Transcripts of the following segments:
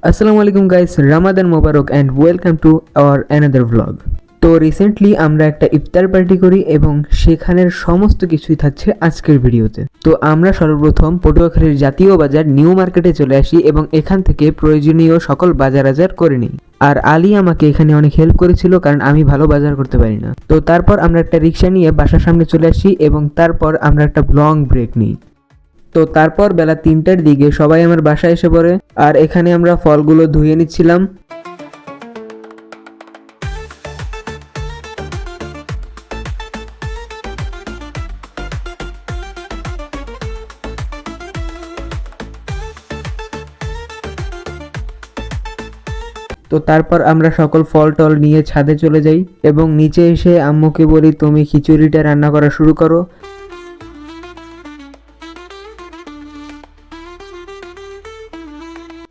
আসসালামু আলাইকুম গাইস, রামাদান মোবারক and welcome to our another vlog. তো রিসেন্টলি আমরা একটা ইফতার পার্টি করি এবং সেখানের সমস্ত কিছুই থাকছে আজকের ভিডিওতে। তো আমরা সর্বপ্রথম পটুয়াখালীর জাতীয় বাজার নিউ মার্কেটে চলে আসি এবং এখান থেকে প্রয়োজনীয় সকল বাজার করে নিই। আর আলী আমাকে এখানে অনেক হেল্প করেছিল কারণ আমি ভালো বাজার করতে পারি না। তো তারপর আমরা একটা রিক্সা নিয়ে বাসার সামনে চলে আসি এবং তারপর আমরা একটা লং ব্রেক নিই। তো তারপর বেলা 3টার দিকে সবাই আমার বাসায় এসে পড়ে আর এখানে আমরা ফলগুলো ধুয়ে নিচ্ছিলাম। তো তারপর আমরা সকল ফল টল নিয়ে ছাদে চলে যাই এবং নিচে এসে আম্মুকে বলি তুমি খিচুড়িটা রান্না করা শুরু করো।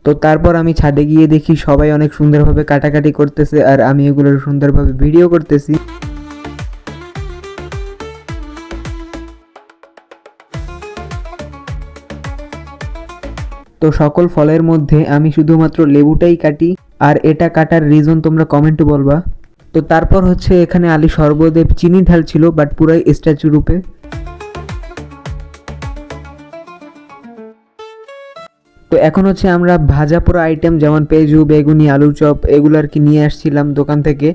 তো তারপর আমি ছাদে গিয়ে দেখি সবাই অনেক সুন্দরভাবে কাটাকাটি করতেছে আর আমি এগুলোর সুন্দরভাবে ভিডিও করতেছি। তো সকল ফলের মধ্যে আমি শুধুমাত্র লেবুটাই কাটি আর এটা কাটার রিজন তোমরা কমেন্টে বলবা। তো তারপর হচ্ছে এখানে আলী সর্বদেব চিনি ঢালছিল বাট পুরাই স্ট্যাচু রূপে। তো এখন হচ্ছে আমরা ভাজা পোড়া আইটেম যেমন পেঁয়াজু, বেগুনি, আলুর চপ এগুলো আর কি নিয়ে আসছিলাম দোকান থেকে।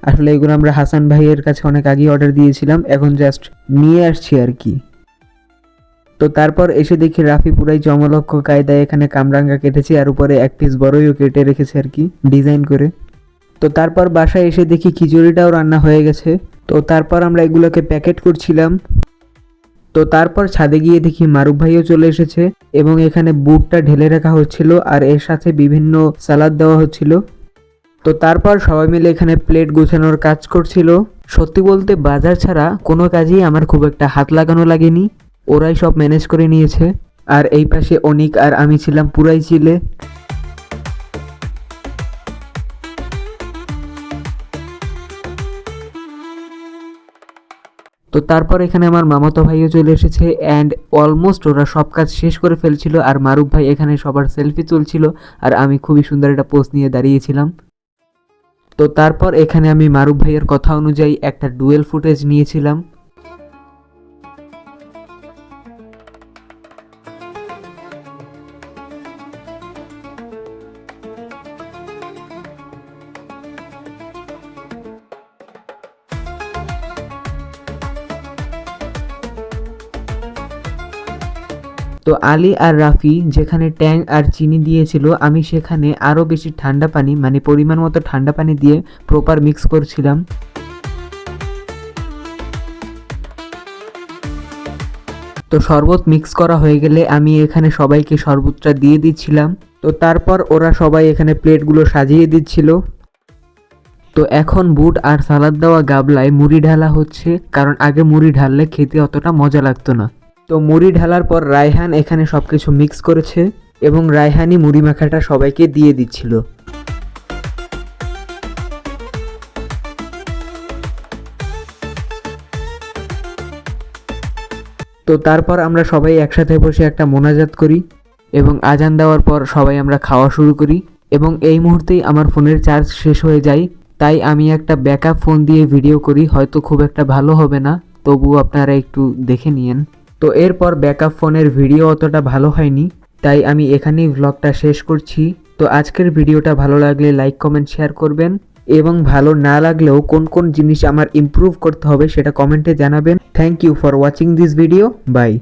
আসলে এগুলো আমরা হাসান ভাইয়ের কাছে অনেক আগে অর্ডার দিয়েছিলাম, এখন জাস্ট নিয়ে আসছি আর কি। তো তারপর এসে দেখি রাফি পুরাই চমলক্ষ কায়দায় এখানে কামরাঙ্গা কেটেছে আর উপরে এক পিস বড়ইও কেটে রেখেছে আর কি ডিজাইন করে। তো তারপর বাসায় এসে দেখি খিচুড়িটাও রান্না হয়ে গেছে। তো তারপর আমরা এগুলোকে প্যাকেট করছিলাম। তো তারপর ছাদে গিয়ে দেখি মারুফ ভাইও চলে এসেছে এবং এখানে বুটটা ঢেলে রাখা হচ্ছিল আর এর সাথে বিভিন্ন সালাদ দেওয়া হচ্ছিল। তো তারপর সবাই মিলে এখানে প্লেট গোছানোর কাজ করছিল। সত্যি বলতে বাজার ছাড়া কোনো কাজেই আমার খুব একটা হাত লাগানো লাগেনি, ওরাই সব ম্যানেজ করে নিয়েছে। আর এই পাশে অনিক আর আমি ছিলাম পুরাই চিলে। তো তারপর এখানে আমার মামাতো ভাইও চলে এসেছে অ্যান্ড অলমোস্ট ওরা সব কাজ শেষ করে ফেলছিল আর মারুফ ভাই এখানে সবার সেলফি তুলছিল আর আমি খুবই সুন্দর একটা পোজ নিয়ে দাঁড়িয়েছিলাম। তো তারপর এখানে আমি মারুফ ভাইয়ের কথা অনুযায়ী একটা ডুয়েল ফুটেজ নিয়েছিলাম। তো আলী আর রাফি যেখানে ট্যাং আর চিনি দিয়েছিল আমি সেখানে আরও বেশি ঠান্ডা পানি মানে পরিমাণ মতো ঠান্ডা পানি দিয়ে প্রপার মিক্স করছিলাম। তো শরবত মিক্স করা হয়ে গেলে আমি এখানে সবাইকে শরবতটা দিয়ে দিচ্ছিলাম। তো তারপর ওরা সবাই এখানে প্লেটগুলো সাজিয়ে দিচ্ছিল। তো এখন বুট আর সালাদ দেওয়া গাবলায় মুড়ি ঢালা হচ্ছে কারণ আগে মুড়ি ঢাললে খেতে অতটা মজা লাগতো না। তো মুড়ি ঢালার পর রায়হান এখানে সবকিছু মিক্স করেছে এবং রায়হানি মুড়ি মাখাটা সবাইকে দিয়ে দিচ্ছিল। তো তারপর আমরা সবাই একসাথে বসে একটা মোনাজাত করি এবং আজান দেওয়ার পর সবাই আমরা খাওয়া শুরু করি এবং এই মুহূর্তেই আমার ফোনের চার্জ শেষ হয়ে যায়, তাই আমি একটা ব্যাকআপ ফোন দিয়ে ভিডিও করি, হয়তো খুব একটা ভালো হবে না, তবুও আপনারা একটু দেখে নিয়েন। তো এরপর ব্যাকআপ ফোনের ভিডিও অতটা ভালো হয়নি, তাই আমি এখানেই ভ্লগটা শেষ করছি। তো আজকের ভিডিওটা ভালো লাগলে লাইক, কমেন্ট, শেয়ার করবেন এবং ভালো না লাগলেও কোন কোন জিনিস আমার ইমপ্রুভ করতে হবে সেটা কমেন্টে জানাবেন। Thank you for watching this video. By.